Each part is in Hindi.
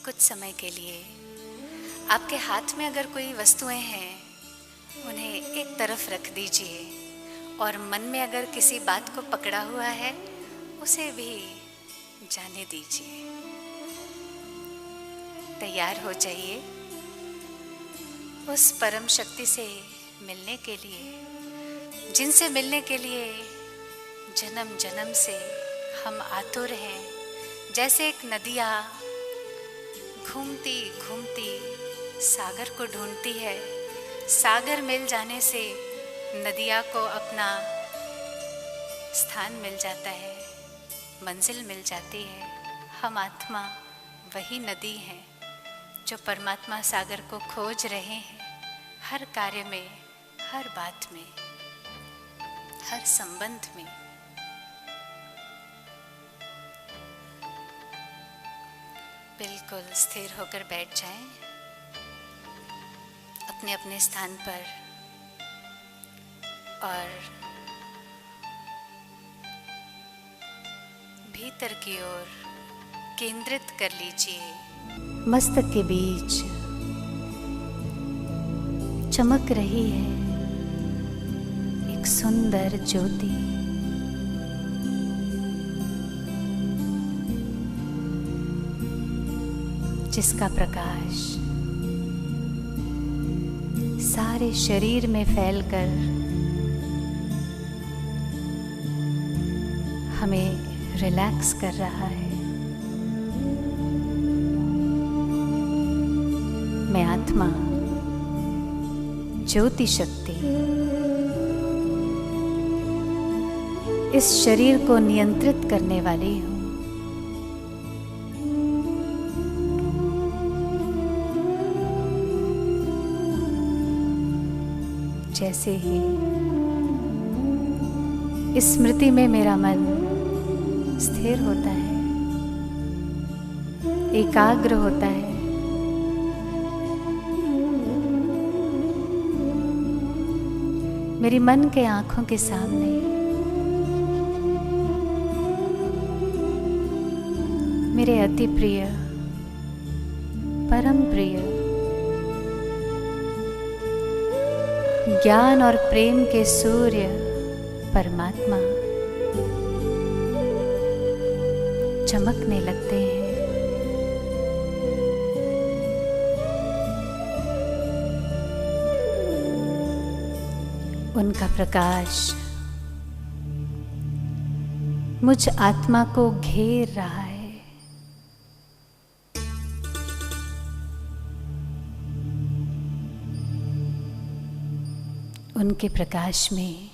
कुछ समय के लिए आपके हाथ में अगर कोई वस्तुएं हैं, उन्हें एक तरफ रख दीजिए और मन में अगर किसी बात को पकड़ा हुआ है, उसे भी जाने दीजिए। तैयार हो जाइए उस परम शक्ति से मिलने के लिए, जिनसे मिलने के लिए जन्म जन्म से हम आतुर हैं। जैसे एक नदिया घूमती घूमती सागर को ढूंढती है, सागर मिल जाने से नदिया को अपना स्थान मिल जाता है, मंजिल मिल जाती है। हम आत्मा वही नदी हैं जो परमात्मा सागर को खोज रहे हैं, हर कार्य में, हर बात में, हर संबंध में। बिल्कुल स्थिर होकर बैठ जाएं अपने अपने स्थान पर और भीतर की ओर केंद्रित कर लीजिए। मस्तक के बीच चमक रही है एक सुंदर ज्योति। जिसका प्रकाश सारे शरीर में फैलकर हमें रिलैक्स कर रहा है। मैं आत्मा, ज्योति शक्ति, इस शरीर को नियंत्रित करने वाली हूँ। जैसे ही इस स्मृति में मेरा मन स्थिर होता है, एकाग्र होता है, मेरी मन के आंखों के सामने मेरे अति प्रिय, परम प्रिय, ज्ञान और प्रेम के सूर्य परमात्मा चमकने लगते हैं। उनका प्रकाश मुझ आत्मा को घेर रहा है। उनके प्रकाश में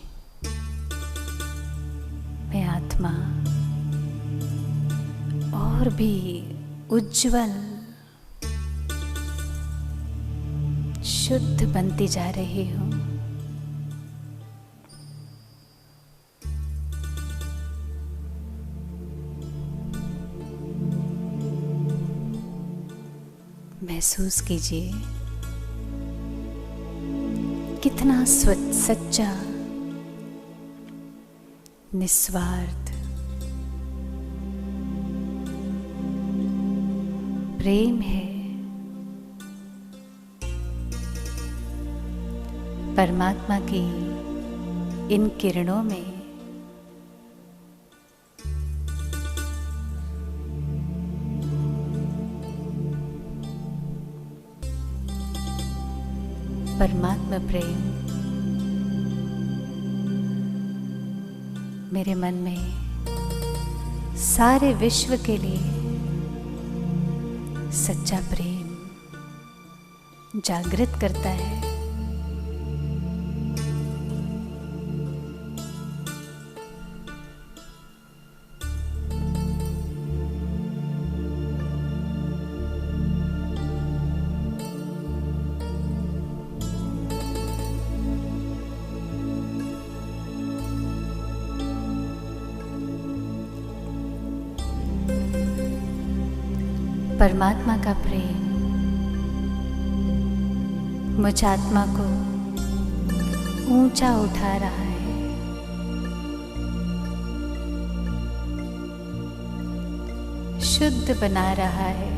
मैं आत्मा और भी उज्जवल, शुद्ध बनती जा रही हूँ। महसूस कीजिए कितना सच्चा, निस्वार्थ प्रेम है। परमात्मा की इन किरणों में परमात्मा प्रेम मेरे मन में सारे विश्व के लिए सच्चा प्रेम जागृत करता है। परमात्मा का प्रेम मुझ आत्मा को ऊंचा उठा रहा है। शुद्ध बना रहा है,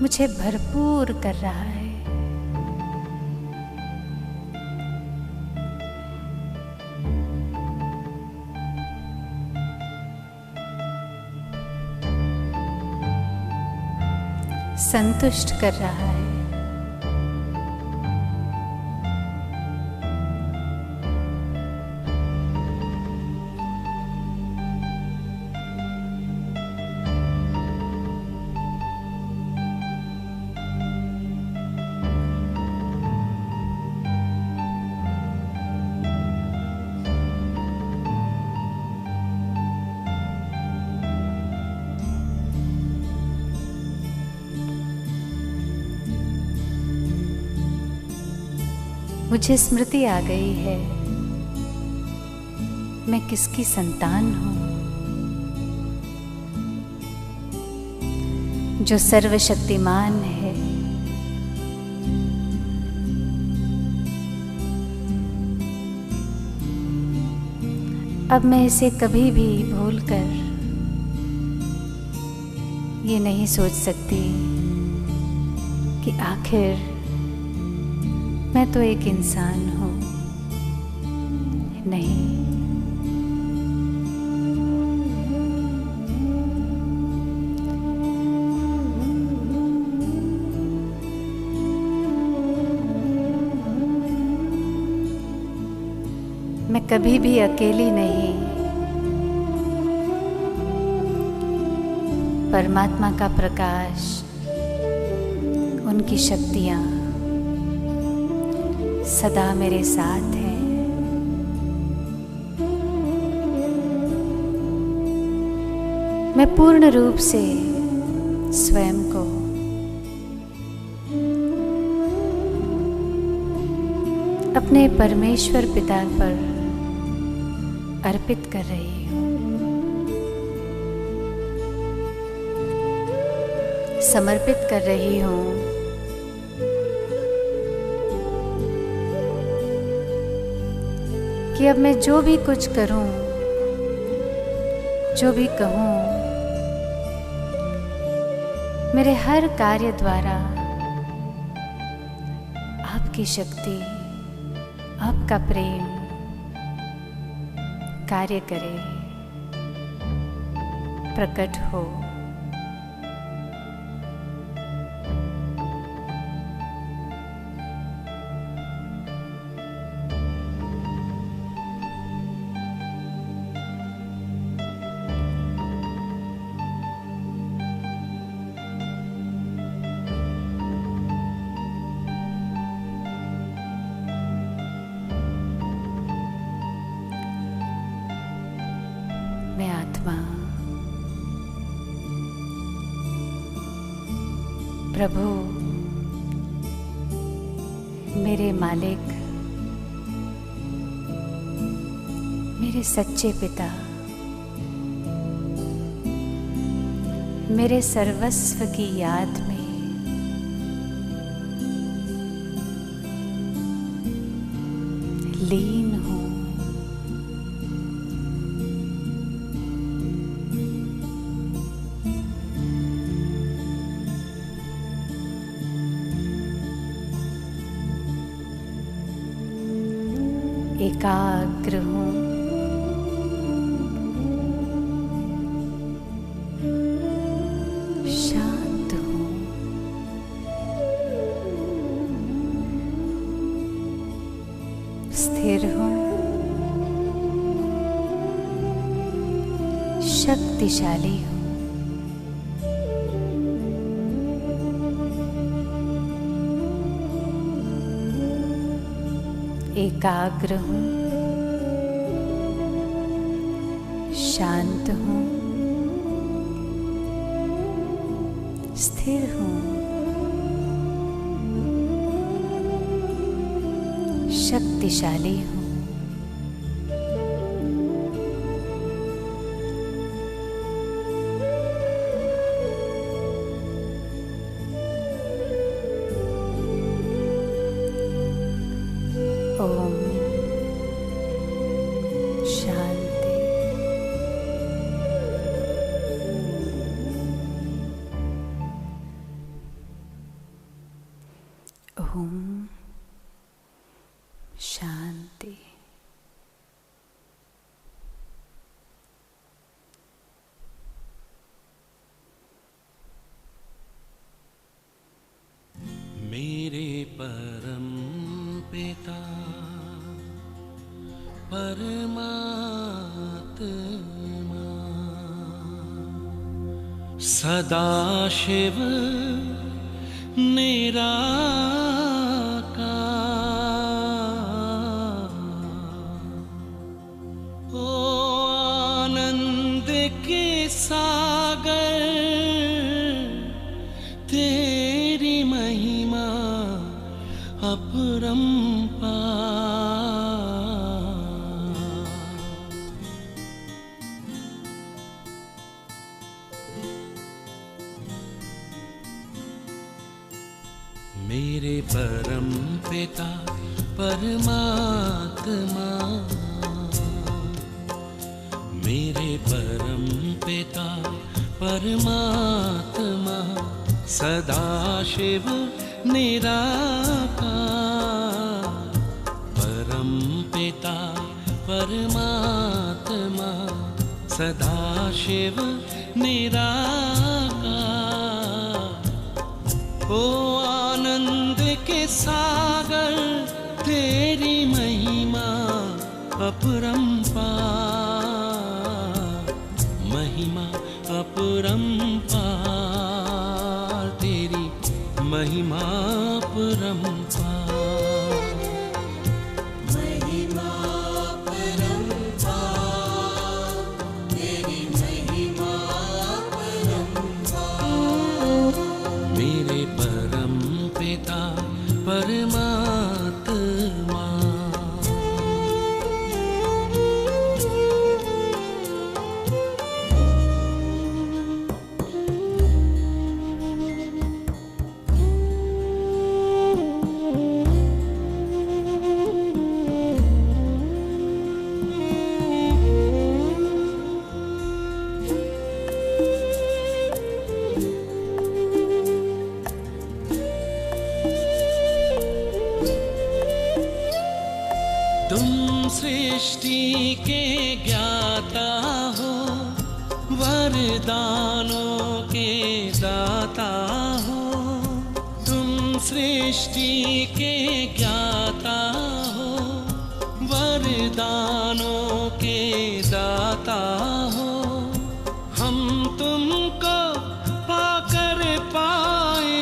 मुझे भरपूर कर रहा है। संतुष्ट कर रहा है। मुझे स्मृति आ गई है, मैं किसकी संतान हूँ। जो सर्वशक्तिमान है, अब मैं इसे कभी भी भूलकर ये नहीं सोच सकती कि आखिर मैं तो एक इंसान हूँ। नहीं, मैं कभी भी अकेली नहीं। परमात्मा का प्रकाश, उनकी शक्तियाँ सदा मेरे साथ हैं। मैं पूर्ण रूप से स्वयं को अपने परमेश्वर पिता पर अर्पित कर रही हूँ। समर्पित कर रही हूँ कि अब मैं जो भी कुछ करूं, जो भी कहूं, मेरे हर कार्य द्वारा आपकी शक्ति, आपका प्रेम कार्य करे, प्रकट हो। मैं आत्मा प्रभु, मेरे मालिक, मेरे सच्चे पिता, मेरे सर्वस्व की याद में लीन हूँ। एकाग्र हूँ, शांत हूँ, स्थिर हूँ, शक्तिशाली हूँ। एकाग्र हूँ, शांत हूँ, स्थिर हूँ, शक्तिशाली हूँ। ओम शांति। ओम शांति। मेरे परम पिता परमात्मा सदाशिव निराकार, ओ आनंद के सागर तेरी महिमा अपरंपार। मेरे परम पिता परमात्मा, मेरे परम पिता परमात्मा सदाशिव निराकार, परम पिता परमात्मा सदाशिव निराकार, ओ आनंद के सागर तेरी महिमा अपरंपार, महिमा अपरंपार, तेरी महिमा अपरंपार, महिमा अपरंपार, तेरी महिमा अपरंपार। मेरे परम पिता परमात्मा। तुम सृष्टि के ज्ञाता हो, वरदानों के दाता हो। तुम सृष्टि के ज्ञाता हो, वरदानों के दाता हो। हम तुमको पाकर पाए,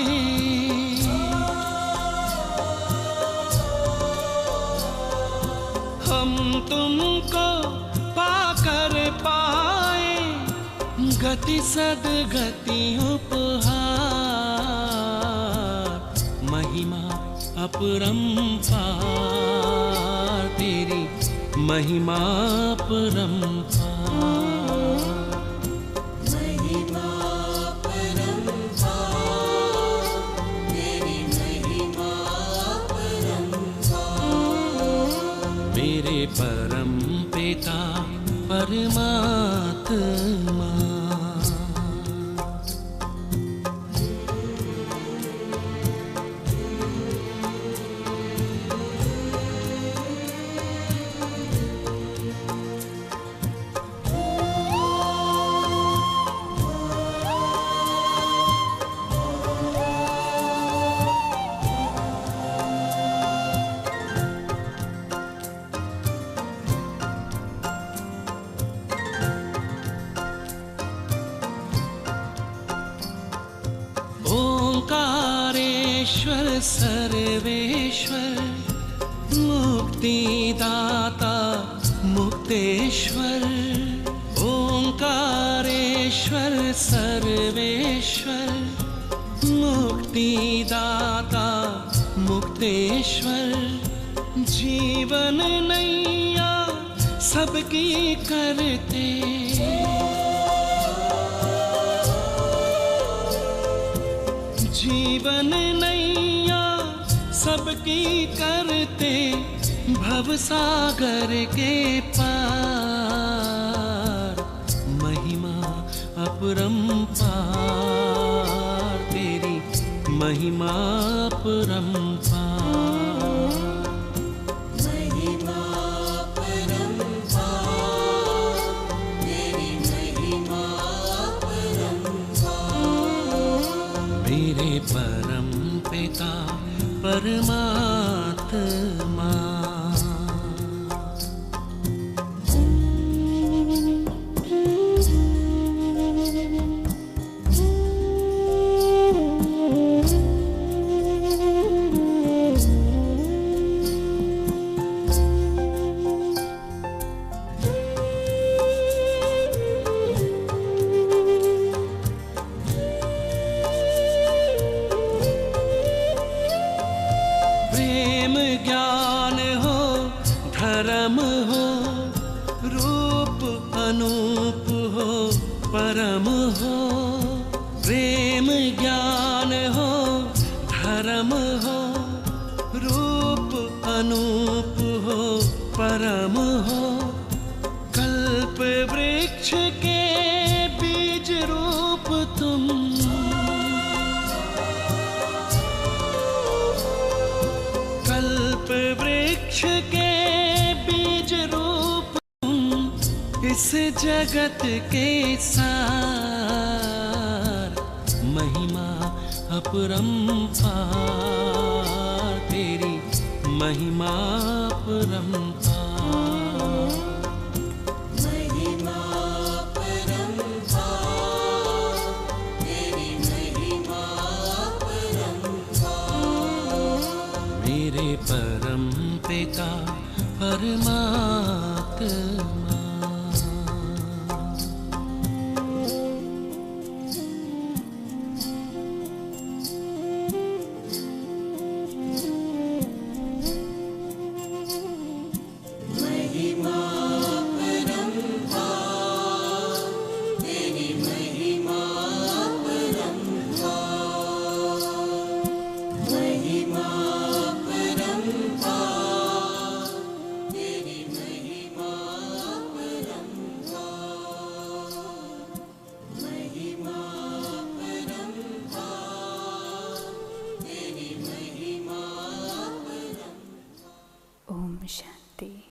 हम तुमको पाकर पाए, गति सदगति उपहार, महिमा अपरंपार, तेरी महिमा अपरंपार, महिमा अपरंपार, तेरी महिमा अपरंपार। मेरे परम पिता परमात्मा। ओंकारेश्वर सर्वेश्वर मुक्तिदाता मुक्तेश्वर, ओंकारेश्वर सर्वेश्वर मुक्तिदाता मुक्तेश्वर। जीवन नैया सबकी करते, जीवन नैया सबकी करते, भवसागर के पार, महिमा अपरंपार, तेरी महिमा परंपार। महिमा परंपार, तेरी महिमा परंपार। मेरे परम पिता परमात्मा। प्रेम ज्ञान हो, धर्म हो, रूप अनूप हो, परम हो। प्रेम ज्ञान हो, धर्म हो, रूप अनूप हो, परम हो। कल्प वृक्ष के बीज रूप तुम, कल्प वृक्ष के बीज रूप तुम, इस जगत के सार। महिमा अपरंपार, तेरी महिमा परंपार।